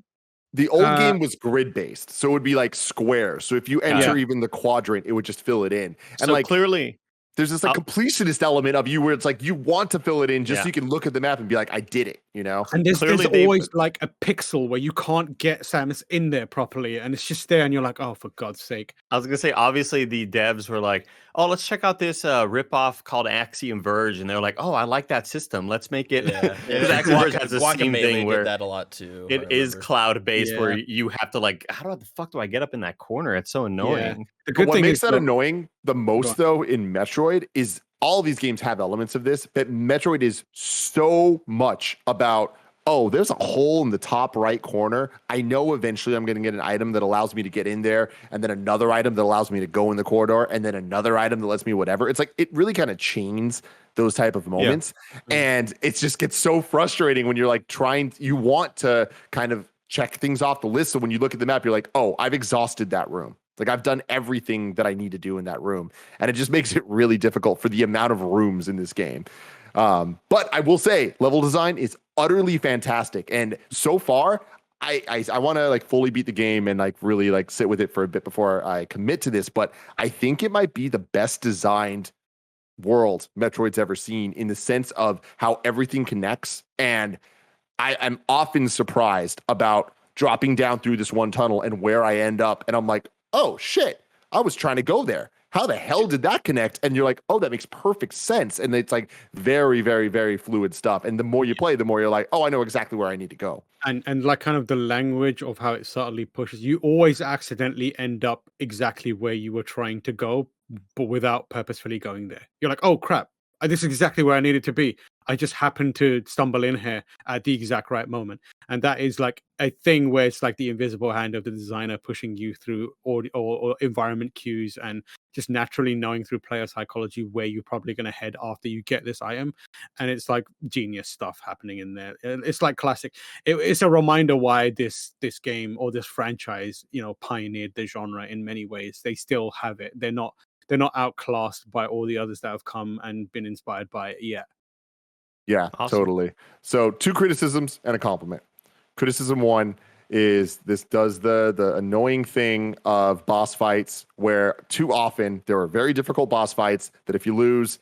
The old game was grid-based, so it would be like squares. So if you enter even the quadrant, it would just fill it in. And so like, clearly, there's this like completionist element of you where it's like you want to fill it in just so you can look at the map and be like, I did it, you know? And there's always like a pixel where you can't get Samus in there properly, and it's just there, and you're like, oh, for God's sake. I was gonna say, obviously the devs were like, oh, let's check out this ripoff called Axiom Verge, and they're like, oh, I like that system. Let's make it. Because Axiom Verge has the same thing where that a lot too. It is cloud-based, where you have to like, how the fuck do I get up in that corner? It's so annoying. Yeah. The good what thing makes is that annoying the most, though, in Metroid is all of these games have elements of this, but Metroid is so much about, oh, there's a hole in the top right corner. I know eventually I'm going to get an item that allows me to get in there, and then another item that allows me to go in the corridor, and then another item that lets me whatever. It's like, it really kind of chains those type of moments. And it just gets so frustrating when you're like you want to kind of check things off the list. So when you look at the map, you're like, oh, I've exhausted that room. Like, I've done everything that I need to do in that room. And it just makes it really difficult for the amount of rooms in this game. But I will say, level design is utterly fantastic. And so far, I want to like fully beat the game and like really like sit with it for a bit before I commit to this. But I think it might be the best designed world Metroid's ever seen, in the sense of how everything connects. And I'm often surprised about dropping down through this one tunnel and where I end up. And I'm like, oh shit, I was trying to go there. how the hell did that connect? And you're like, oh, that makes perfect sense. And it's like very, very, very fluid stuff. And the more you play, the more you're like, oh, I know exactly where I need to go. And like kind of the language of how it subtly pushes, you always accidentally end up exactly where you were trying to go, but without purposefully going there. You're like, oh crap, this is exactly where I needed to be. I just happened to stumble in here at the exact right moment. And that is like a thing where it's like the invisible hand of the designer pushing you through or environment cues and just naturally knowing through player psychology where you're probably going to head after you get this item. And it's like genius stuff happening in there. It's like classic. It's a reminder why this game or this franchise, pioneered the genre in many ways. They still have it. They're not outclassed by all the others that have come and been inspired by it yet. Yeah, Awesome. totally. So 2 criticisms and a compliment. Criticism 1 is this does the annoying thing of boss fights where too often there are very difficult boss fights that if you lose,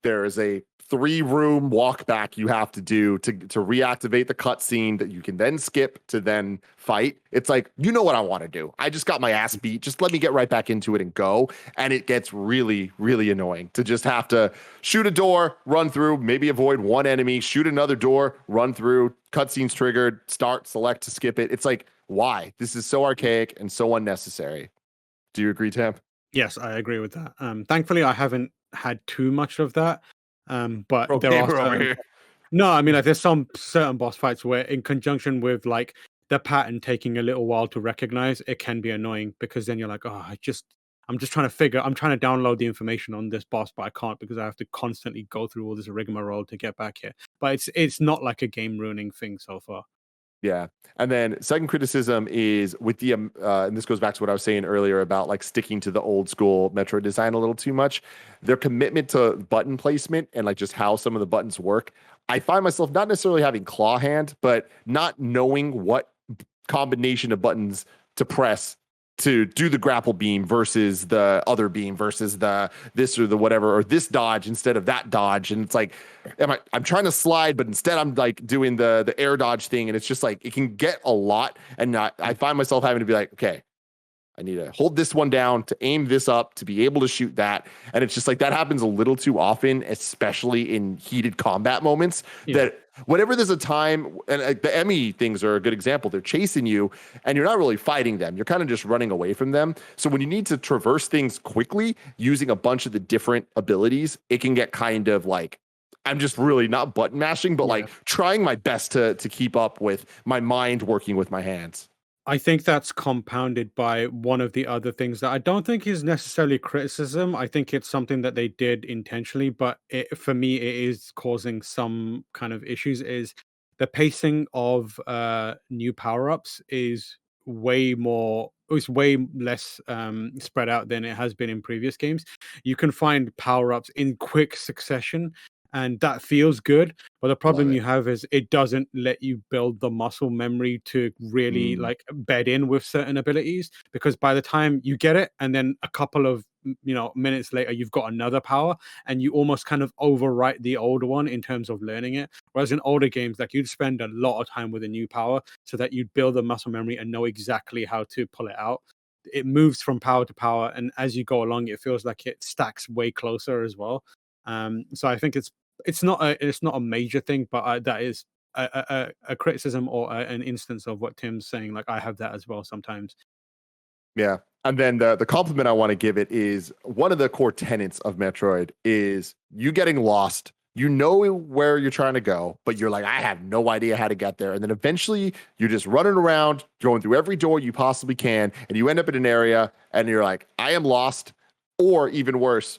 there is a 3-room walk back you have to do to reactivate the cutscene that you can then skip to then fight. It's like, you know what I want to do. I just got my ass beat. Just let me get right back into it and go. And it gets really, really annoying to just have to shoot a door, run through, maybe avoid one enemy, shoot another door, run through, cutscenes triggered, start, select to skip it. It's like, why? This is so archaic and so unnecessary. Do you agree, Tam? Yes, I agree with that. Thankfully, I haven't had too much of that. But Bro, there are gamer over certain, here. no, I mean, like, there's some certain boss fights where, in conjunction with like the pattern taking a little while to recognize, it can be annoying because then you're like, oh, I'm just trying to download the information on this boss, but I can't because I have to constantly go through all this rigmarole to get back here. But it's not like a game ruining thing so far. Yeah. And then second criticism is with the, and this goes back to what I was saying earlier about like sticking to the old school Metroid design a little too much. Their commitment to button placement and like just how some of the buttons work. I find myself not necessarily having claw hand, but not knowing what combination of buttons to press to do the grapple beam versus the other beam versus the this or the whatever, or this dodge instead of that dodge. And it's like, I'm trying to slide, but instead I'm like doing the air dodge thing. And it's just like, it can get a lot. And I find myself having to be like, okay, I need to hold this one down to aim this up to be able to shoot that. And it's just like that happens a little too often, especially in heated combat moments. Yeah. That whenever there's a time, and the Emmy things are a good example, they're chasing you and you're not really fighting them. You're kind of just running away from them. So when you need to traverse things quickly using a bunch of the different abilities, it can get kind of like, I'm just really not button mashing, but like trying my best to keep up with my mind working with my hands. I think that's compounded by one of the other things that I don't think is necessarily criticism. I think it's something that they did intentionally, but for me, it is causing some kind of issues. Is the pacing of new power-ups is way less spread out than it has been in previous games. You can find power-ups in quick succession, and that feels good. But the problem you have is it doesn't let you build the muscle memory to really like bed in with certain abilities, because by the time you get it and then a couple of minutes later you've got another power and you almost kind of overwrite the old one in terms of learning it. Whereas in older games, like, you'd spend a lot of time with a new power so that you'd build the muscle memory and know exactly how to pull it out. It moves from power to power, and as you go along it feels like it stacks way closer as well. So I think it's not a major thing, but that is a criticism or an instance of what Tim's saying. Like, I have that as well sometimes. Yeah. And then the compliment I want to give it is one of the core tenets of Metroid is you getting lost. You know where you're trying to go, but you're like, I have no idea how to get there. And then eventually you're just running around, going through every door you possibly can, and you end up in an area and you're like, I am lost. Or even worse,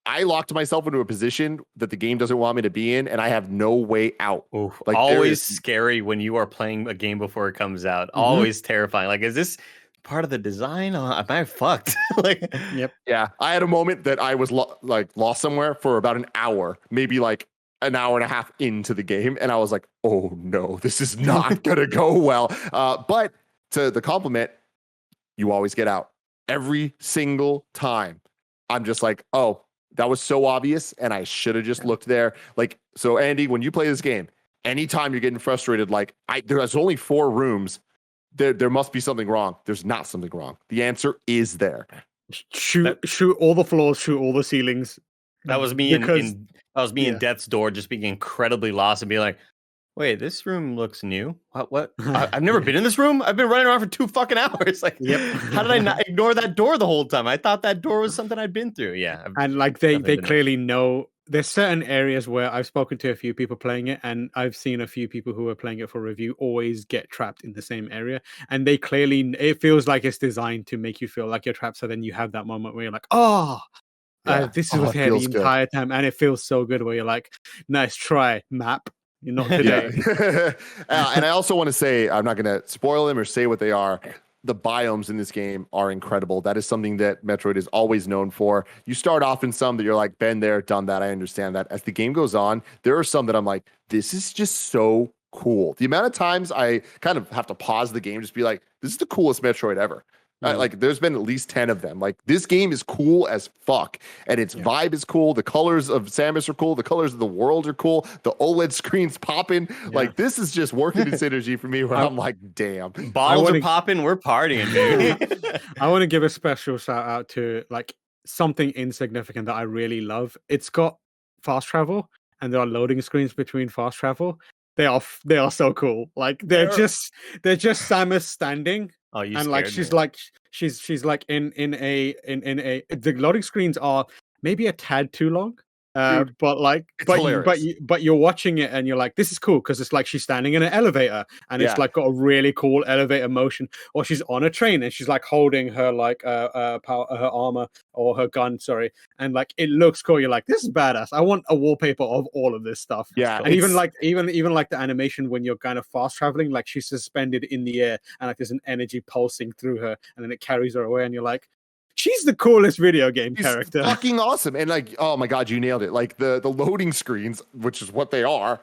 I locked myself into a position that the game doesn't want me to be in, and I have no way out. Oof. Like, always scary when you are playing a game before it comes out. Always terrifying. Like, is this part of the design? Am I fucked? Like, yep. Yeah, I had a moment that I was lost somewhere for about an hour, maybe like an hour and a half into the game, and I was like, "Oh no, this is not gonna go well." But to the compliment, you always get out every single time. I'm just like, oh, that was so obvious, and I should have just looked there. Like, so Andy, when you play this game, anytime you're getting frustrated, like, there's only 4 rooms, there must be something wrong. There's not something wrong. The answer is there. shoot all the floors, shoot all the ceilings. That was me Because that was me in yeah. Death's Door, just being incredibly lost and being like, wait, this room looks new. What? I've never been in this room. I've been running around for 2 fucking hours. Like, Yep. how did I not ignore that door the whole time? I thought that door was something I'd been through. Yeah, And like they definitely been there. clearly know there's certain areas where I've spoken to a few people playing it, and I've seen a few people who are playing it for review always get trapped in the same area, and they clearly it feels like it's designed to make you feel like you're trapped. So then you have that moment where you're like, oh. Yeah. This Oh, was it here the feels good. entire time, and it feels so good. Where you're like, "Nice try, map. You're not today." Yeah. And I also want to say, I'm not going to spoil them or say what they are. The biomes in this game are incredible. That is something that Metroid is always known for. You start off in some that you're like, been there, done that. I understand that. As the game goes on, there are some that I'm like, this is just so cool. The amount of times I kind of have to pause the game, just be like, this is the coolest Metroid ever. Like there's been at least 10 of them. Like this game is cool as fuck, and its vibe is cool. The colors of Samus are cool. The colors of the world are cool. The OLED screens popping. Like this is just working in synergy for me. Where I'm like, damn, Bottles are popping. We're partying, baby. I want to give a special shout out to like something insignificant that I really love. It's got fast travel, and there are loading screens between fast travel. They are so cool. Like they're just Samus standing. Oh, you and like scared she's like in a the loading screens are maybe a tad too long. Dude, But like it's hilarious. but you're watching it and you're like, this is cool because it's like she's standing in an elevator and Yeah. it's like got a really cool elevator motion, or she's on a train and she's like holding her like her armor or her gun, sorry, and like it looks cool. You're like, this is badass. I want a wallpaper of all of this stuff. Yeah, And even it's- like even like the animation when you're kind of fast traveling, like she's suspended in the air and like there's an energy pulsing through her and then it carries her away and you're like, she's the coolest video game She's character. fucking awesome. And like, oh my God, you nailed it. Like the loading screens, which is what they are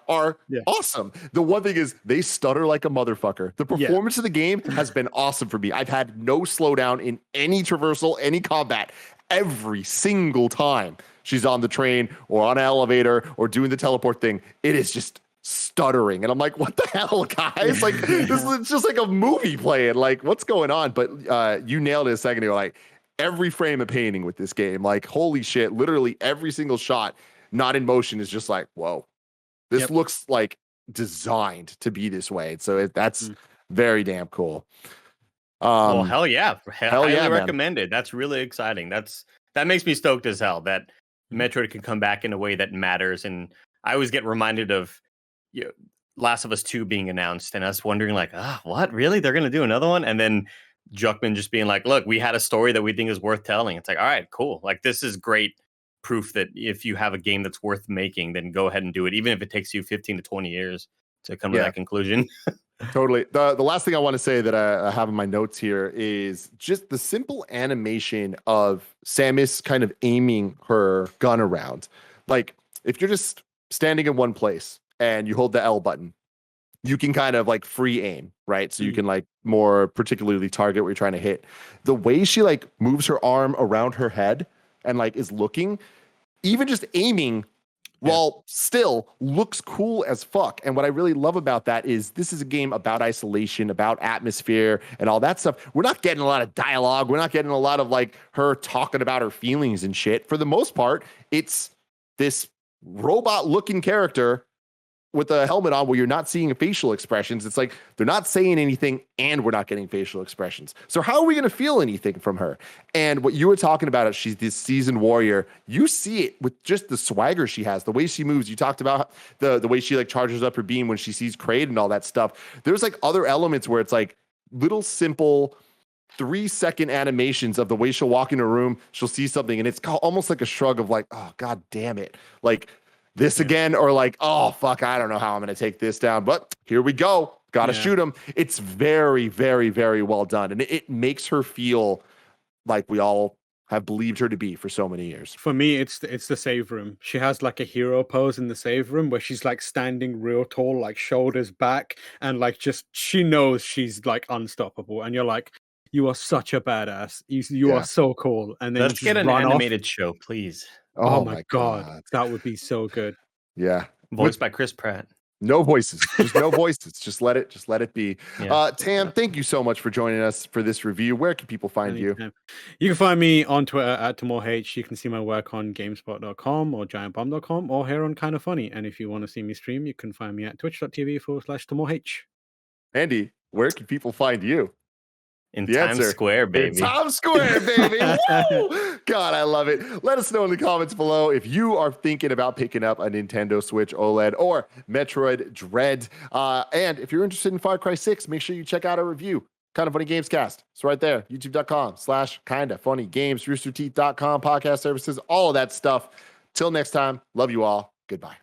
awesome. The one thing is they stutter like a motherfucker. The performance of the game has been awesome for me. I've had no slowdown in any traversal, any combat. Every single time she's on the train or on an elevator or doing the teleport thing, it is just stuttering. And I'm like, what the hell, guys? Like, this is just like a movie playing. Like, what's going on? But you nailed it a second ago. Like, every frame of painting with this game, like, holy shit, literally every single shot not in motion is just like, whoa, this looks like designed to be this way. So that's very damn cool. Well, hell yeah. Hell yeah, Highly man. recommended. That's really exciting. That makes me stoked as hell that Metroid can come back in a way that matters. And I always get reminded of Last of Us 2 being announced and us wondering like, what? Really? They're going to do another one? And then Juckman just being like, look, we had a story that we think is worth telling. It's like, all right, cool. Like, this is great proof that if you have a game that's worth making, then go ahead and do it, even if it takes you 15 to 20 years to come to that conclusion. Totally. The last thing I want to say that I have in my notes here is just the simple animation of Samus kind of aiming her gun around. Like, if you're just standing in one place and you hold the L button, you can kind of like free aim, right? So you can like more particularly target what you're trying to hit. The way she like moves her arm around her head and like is looking, even just aiming while still looks cool as fuck. And what I really love about that is this is a game about isolation, about atmosphere and all that stuff. We're not getting a lot of dialogue. We're not getting a lot of like her talking about her feelings and shit. For the most part, it's this robot looking character with a helmet on where you're not seeing facial expressions. It's like they're not saying anything and we're not getting facial expressions. So how are we going to feel anything from her? And what you were talking about, she's this seasoned warrior. You see it with just the swagger she has, the way she moves. You talked about the way she like charges up her beam when she sees Kraid and all that stuff. There's like other elements where it's like little simple 3-second animations of the way she'll walk in a room. She'll see something and it's almost like a shrug of like, oh, God damn it. Like, this again, or like, oh, fuck, I don't know how I'm going to take this down, but here we go. Got to shoot him. It's very, very, very well done. And it makes her feel like we all have believed her to be for so many years. For me, it's the save room. She has like a hero pose in the save room where she's like standing real tall, like shoulders back, and like just she knows she's like unstoppable. And you're like, you are such a badass. You are so cool. And then let's get an animated show, please. Oh my God, that would be so good. Yeah. Voiced by Chris Pratt. No voices, just no voices. Just let it be. Yeah. Tam, thank you so much for joining us for this review. Where can people find you? Anytime. You can find me on Twitter at TamoorH. You can see my work on GameSpot.com or GiantBomb.com or here on KindaFunny. And if you want to see me stream, you can find me at twitch.tv/TamoorH. Andy, where can people find you? In The Times answer, Square, baby. In Times Square, baby. Woo! God, I love it. Let us know in the comments below if you are thinking about picking up a Nintendo Switch OLED or Metroid Dread. And if you're interested in Far Cry 6, make sure you check out our review. Kinda Funny Gamescast. It's right there. YouTube.com/KindaFunnyGames, RoosterTeeth.com, podcast services, all of that stuff. Till next time, love you all. Goodbye.